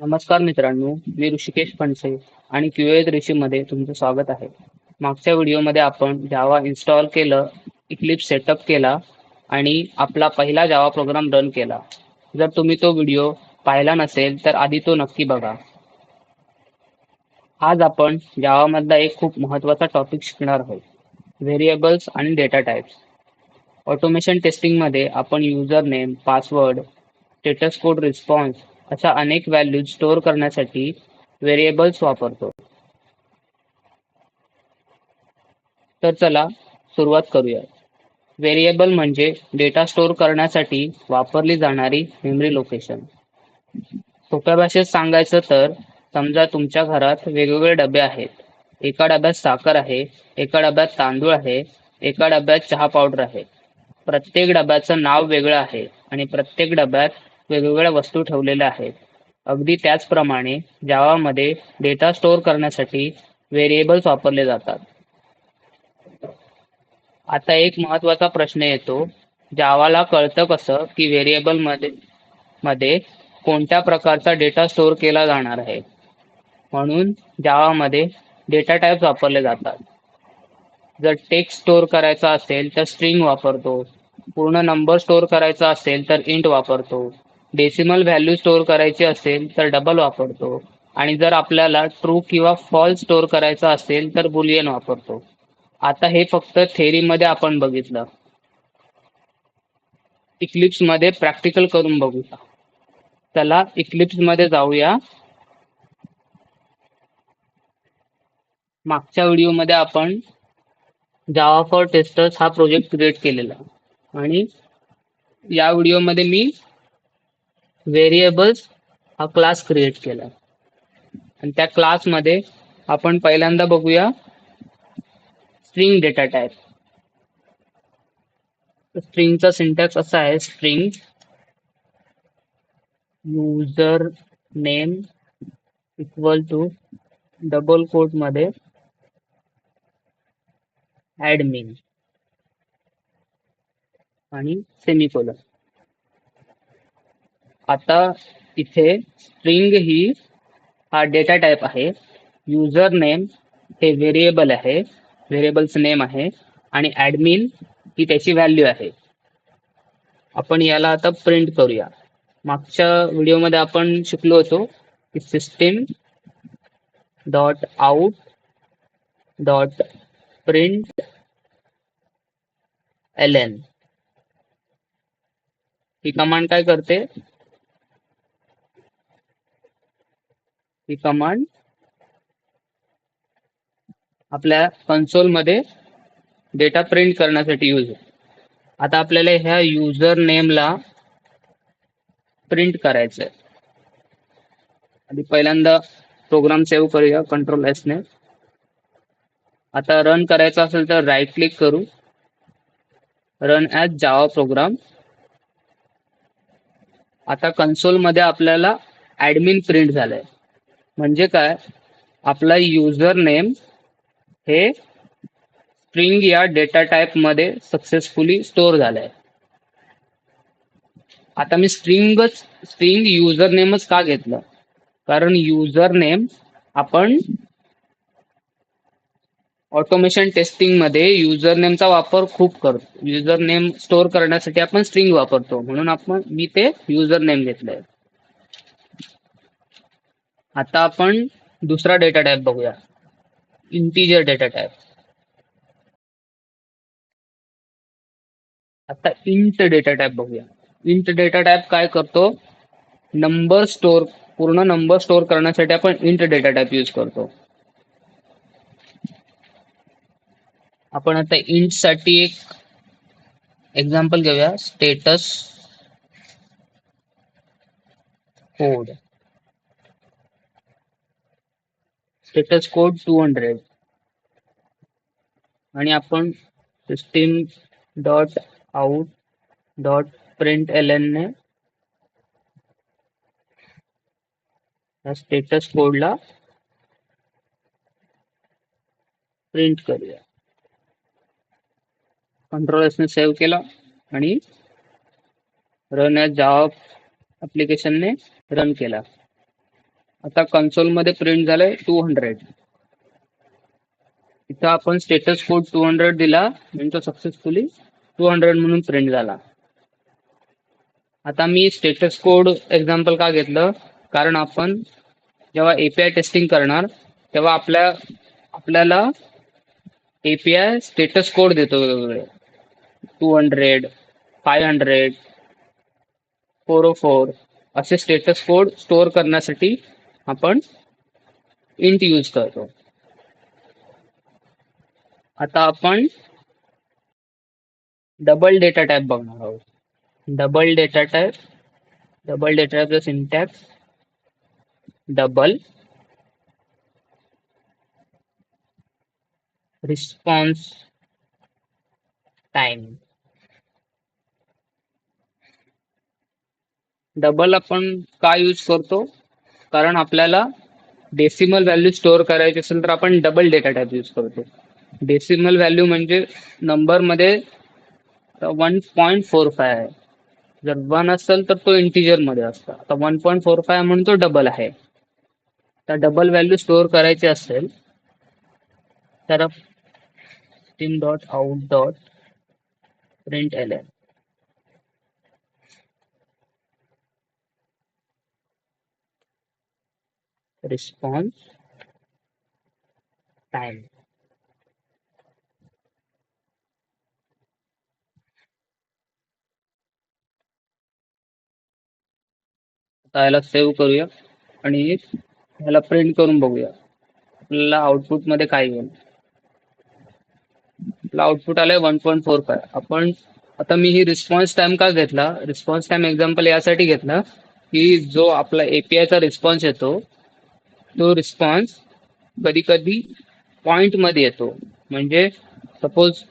नमस्कार मित्रांनो, मी ऋषिकेश फणसे आणि क्यूएत ऋषीमध्ये तुमचं स्वागत आहे. मागच्या व्हिडिओमध्ये आपण जावा इन्स्टॉल केलं, इक्लिप्स सेटअप केला आणि आपला पहिला जावा प्रोग्राम रन केला. जर तुम्ही तो व्हिडिओ पाहिला नसेल तर आधी तो नक्की बघा. आज आपण जावामधला एक खूप महत्त्वाचा टॉपिक शिकणार आहोत, व्हेरिएबल्स आणि डेटा टाइप्स. ऑटोमेशन टेस्टिंगमध्ये आपण user name, password, status code response अशा अनेक व्हॅल्यूज स्टोअर करण्यासाठी व्हेरिएबल्स वापरतो. तर चला सुरुवात करूया. व्हेरिएबल म्हणजे डेटा स्टोअर करण्यासाठी वापरली जाणारी मेमरी लोकेशन. सोप्या भाषेत सांगायचं तर समजा तुमच्या घरात वेगवेगळे डबे आहेत. एका डब्यात साखर आहे, एका डब्यात तांदूळ आहे, एका डब्यात चहा पावडर आहे. प्रत्येक डब्याचं नाव वेगळं आहे आणि प्रत्येक डब्यात वेगवेगळ्या वस्तू ठेवलेल्या आहेत. अगदी त्याचप्रमाणे जावामध्ये डेटा स्टोअर करण्यासाठी व्हेरिएबल्स वापरले जातात. आता एक महत्त्वाचा प्रश्न येतो, जावाला कळतं कसं की व्हेरिएबल मध्ये कोणत्या प्रकारचा डेटा स्टोअर केला जाणार आहे? म्हणून जावामध्ये डेटा टाइप्स वापरले जातात. जर टेक्स्ट स्टोअर करायचा असेल तर स्ट्रिंग वापरतो. पूर्ण नंबर स्टोअर करायचा असेल तर इंट वापरतो. डेसिमल व्हॅल्यू स्टोअर करायची असेल तर डबल वापरतो. आणि जर आपल्याला ट्रू किंवा फॉल्स स्टोअर करायचा असेल तर बुलियन वापरतो. आता हे फक्त थेअरीमध्ये आपण बघितलं. इक्लिप्स मध्ये प्रॅक्टिकल करून बघूया. चला इक्लिप्स मध्ये जाऊया. मागच्या व्हिडिओमध्ये आपण जावा फॉर टेस्टर्स हा प्रोजेक्ट क्रिएट केलेला आणि या व्हिडिओमध्ये मी व्हेरिएबल्स हा क्लास क्रिएट केला आणि त्या क्लासमध्ये आपण पहिल्यांदा बघूया स्ट्रिंग डेटा टाइप. स्ट्रिंगचा सिंटॅक्स असा आहे, string user name equal to double quote मध्ये ऍडमिन आणि सेमिकोलन. आता इथे स्ट्रिंग ही हा डेटा टाइप आहे, युजर नेम हे व्हेरिएबल आहे, व्हेरिएबलचं नेम आहे आणि ऍडमिन ही त्याची व्हॅल्यू आहे. आपण याला आता प्रिंट करूया. मागच्या व्हिडिओमध्ये आपण शिकलो होतो की system dot out dot println ही कमांड काय करते? ही कमांड आपल्या कन्सोल मध्ये डेटा प्रिंट करण्यासाठी यूज होते. आता आपल्याला ह्या युजर नेमला प्रिंट करायचंय. आधी पहिल्यांदा प्रोग्राम सेव्ह करूया कंट्रोल एस ने. आता रन करायचा असेल तर राईट क्लिक करू, रन ॲज जावा प्रोग्राम. आता कन्सोल मध्ये आपल्याला ऍडमिन प्रिंट झालंय. म्हणजे काय? आपला युजर नेम हे स्ट्रिंग या डेटा टाइप मध्ये सक्सेसफुली स्टोअर झालंय. आता मी स्ट्रिंग युजर नेमच का घेतलं? कारण युजर नेम आपण ऑटोमेशन टेस्टिंग मध्ये युजर नेमचा वापर खूप करतो. युजर नेम स्टोअर करण्यासाठी आपण स्ट्रिंग वापरतो, म्हणून मी ते युजर नेम घेतलंय. आता आपण दुसरा डेटा टाइप बघूया, इंटिजर डेटा टाइप. आता इंट डेटा टाइप बघूया. इंट डेटा टाइप काय करतो? पूर्ण नंबर स्टोअर करण्यासाठी आपण इंट डेटा टाइप यूज करतो. आपण आता इंट साठी एक एक्झाम्पल घेऊया, स्टेटस कोड. स्टेटस कोड 200 आणि आपण system dot out dot print L ने या स्टेटस कोडला प्रिंट करूया. कंट्रोल एस ने सेव्ह केला आणि रन ॲज जावा ऍप्लिकेशनने रन केला. आता कन्सोल मध्ये प्रिंट झालंय 200. इथं आपण स्टेटस कोड 200 दिला म्हणजे तो सक्सेसफुली 200 म्हणून प्रिंट झाला. आता मी स्टेटस कोड एक्झाम्पल का घेतलं, कारण आपण जेव्हा एपीआय टेस्टिंग करणार तेव्हा आपल्याला एपीआय स्टेटस कोड देतो वेगवेगळे 200, 500, 404 असे स्टेटस कोड स्टोअर करण्यासाठी आपण इंट यूज करतो. आता आपण डबल डेटा टाइप बघणार आहोत. डबल डेटा टाइपचा syntax double response time. Double आपण का यूज करतो, कारण आपल्याला डेसिमल व्हॅल्यू स्टोअर करायची असेल तर आपण डबल डेटा टाइप यूज करतो. डेसिमल व्हॅल्यू म्हणजे नंबर मध्ये 1.45 आहे. जर 1 असेल तर तो इंटिजर मध्ये असतो. आता 1.45 म्हणून तो डबल आहे. तर डबल व्हॅल्यू स्टोअर करायची असेल तर system.out.println रिस्पॉन्स टाइम. आता याला सेव्ह करूया आणि याला प्रिंट करून बघूया आपल्याला आउटपुट मध्ये काय येईल. आपला आउटपुट आलंय 1.45. आपण आता मी ही रिस्पॉन्स टाइम का घेतला, रिस्पॉन्स टाइम एक्झाम्पल यासाठी घेतला की जो आपला एपीआयचा रिस्पॉन्स येतो तो रिस्पॉन्स कधी कधी पॉइंट मध्ये येतो. म्हणजे सपोज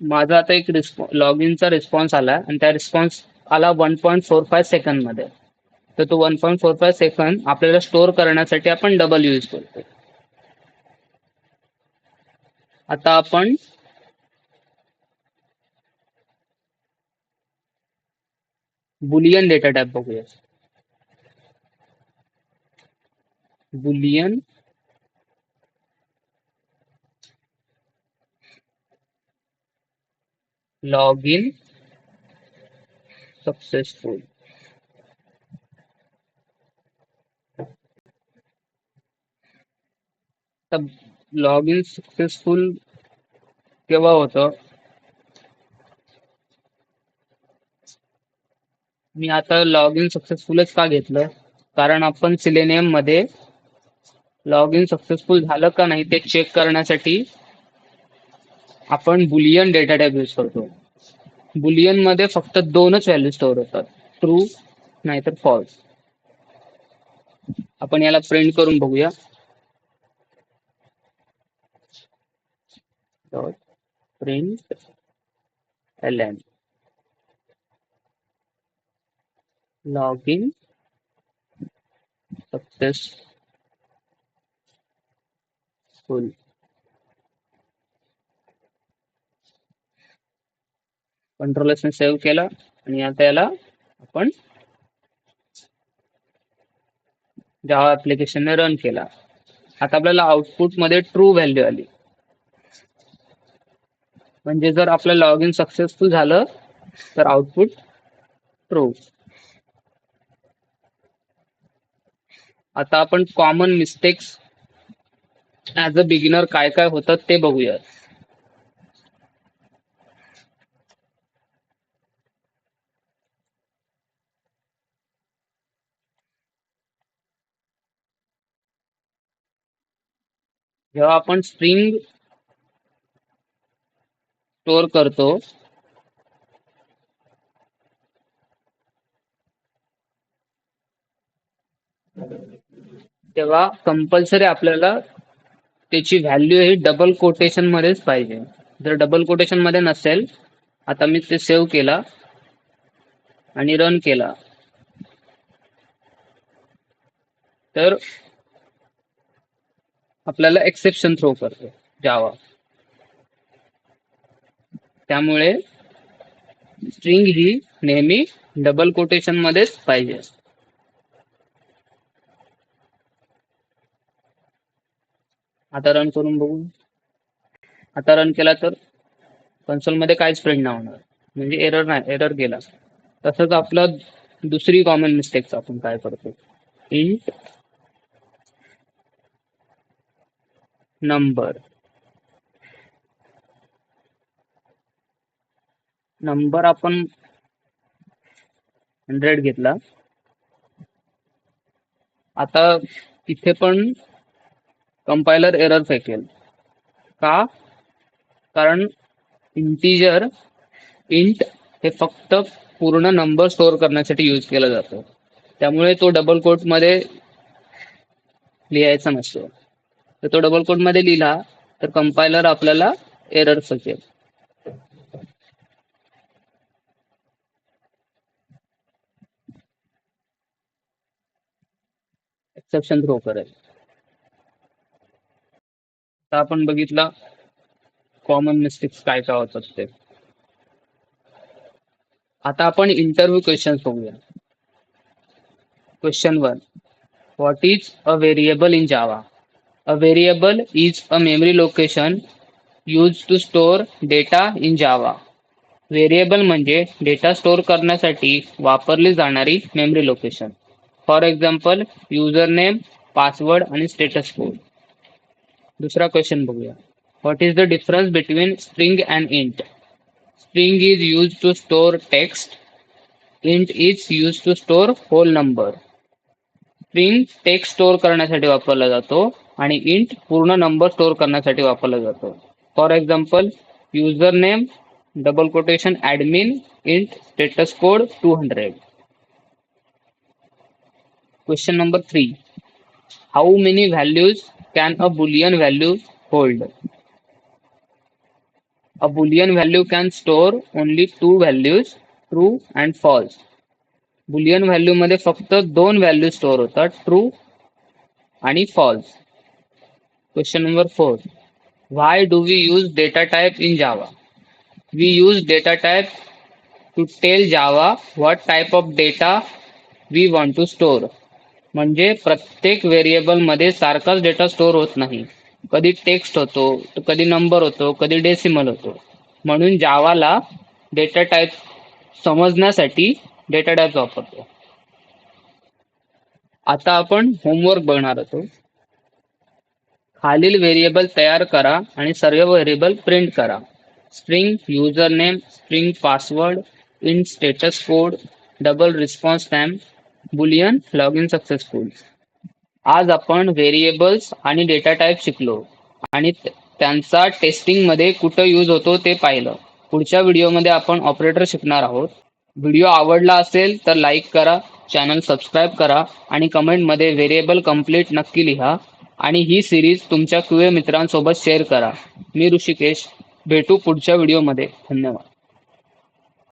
माझा आता एक लॉग इनचा रिस्पॉन्स आला आणि त्या रिस्पॉन्स आला 1.45 सेकंद मध्ये. तर तो 1.45 सेकंद आपल्याला स्टोअर करण्यासाठी आपण डबल यूज करतो. आता आपण बुलियन डेटा टाइप बघूया. Boolean log in successful. तर लॉग इन सक्सेसफुल केव्हा होतं, मी आता लॉग इन सक्सेसफुलच का घेतलं, कारण आपण सिलेनियम मध्ये लॉग इन सक्सेसफुल झालं का नाही ते चेक करण्यासाठी आपण बुलियन डेटा टाइप यूज करतो. बुलियन मध्ये फक्त दोनच व्हॅल्यू स्टोअर होतात, ट्रू नाहीतर फॉल्स. आपण याला प्रिंट करून बघूया. Print ln log in successful. Control S ने सेव्ह केला आणि आता याला आपण जावा ऍप्लिकेशनने रन केला. आता आपल्याला आउटपुट मध्ये ट्रू व्हॅल्यू आली. म्हणजे जर आपलं लॉग इन सक्सेसफुल झालं तर आउटपुट ट्रू. आता आपण common mistakes as a beginner काय काय होतात ते बघूया. जेव्हा आपण स्ट्रिंग स्टोअर करतो तेव्हा कंपल्सरी आपल्याला त्याची व्हॅल्यू ही डबल कोटेशन मध्येच पाहिजे. जर डबल कोटेशन मध्ये नसेल, आता मी ते सेव्ह केला आणि रन केला तर आपल्याला एक्सेप्शन थ्रो करतो जावा. त्यामुळे स्ट्रिंग ही नेहमी डबल कोटेशन मध्येच पाहिजे. आता रन करून बघू. आता रन केला तर कन्सोलमध्ये काहीच प्रिंट नाही होणार, म्हणजे एरर नाही, एरर गेला. तसंच आपलं दुसरी कॉमन मिस्टेक आपण काय करतो, इंट नंबर आपण 100 घेतला. आता इथे पण कंपायलर एरर फेकेल का? कारण इंटिजर इंट हे फक्त पूर्ण नंबर स्टोअर करण्यासाठी यूज केला जातो, त्यामुळे तो डबल कोट मध्ये लिहायचा नसतो. तर तो डबल कोट मध्ये लिहिला तर कंपायलर आपल्याला एरर फेकेल. एक्सेप्शन थ्रो करेल. आता आपण बघितला कॉमन मिस्टेक्स काय काय होतात ते. आता आपण इंटरव्ह्यू क्वेश्चन बघूया. Question 1. What is a variable in Java? A variable is a memory location used to store data in Java. Variable म्हणजे डेटा स्टोअर करण्यासाठी वापरली जाणारी memory location. For example user name, password आणि status code. दुसरा question बघूया. What is the difference between string and int? String is use to store text, int is use to store whole number. String text store करण्यासाठी वापरला जातो आणि int पूर्ण number store करण्यासाठी वापरला जातो. For example user name double quotation admin int status code 200. Question number 3. How many values can a Boolean value hold? A Boolean value can store only two values, true and false. Boolean value मध्ये फक्त 2 value store होतात, true आणि false. Question number 4. Why do we use data type in Java? We use data type to tell Java what type of data we want to store. म्हणजे प्रत्येक variable मध्ये सारखाच data store होत नाही. कधी text होतो, कधी नंबर होतो, कधी डेसिमल होतो. म्हणून जावाला डेटा टाईप समजण्यासाठी डेटा टाईप वापरतो. आता आपण होमवर्क बघणार होतो. खालील व्हेरिएबल तयार करा आणि सर्व व्हेरिएबल प्रिंट करा. String user name, string password, int status code, double response time, Boolean log in successful. आज आपण व्हेरिएबल्स आणि डेटा टाईप शिकलो आणि त्यांचा टेस्टिंग मध्ये कुठं यूज होतो ते पाहिलं. पुढच्या व्हिडिओमध्ये आपण ऑपरेटर शिकणार आहोत. व्हिडिओ आवडला असेल तर लाईक करा, चॅनल सबस्क्राईब करा आणि कमेंटमध्ये व्हेरिएबल कंप्लीट नक्की लिहा आणि ही सिरीज तुमच्या क्यूए मित्रांसोबत शेअर करा. मी ऋषिकेश, भेटू पुढच्या व्हिडिओमध्ये. धन्यवाद.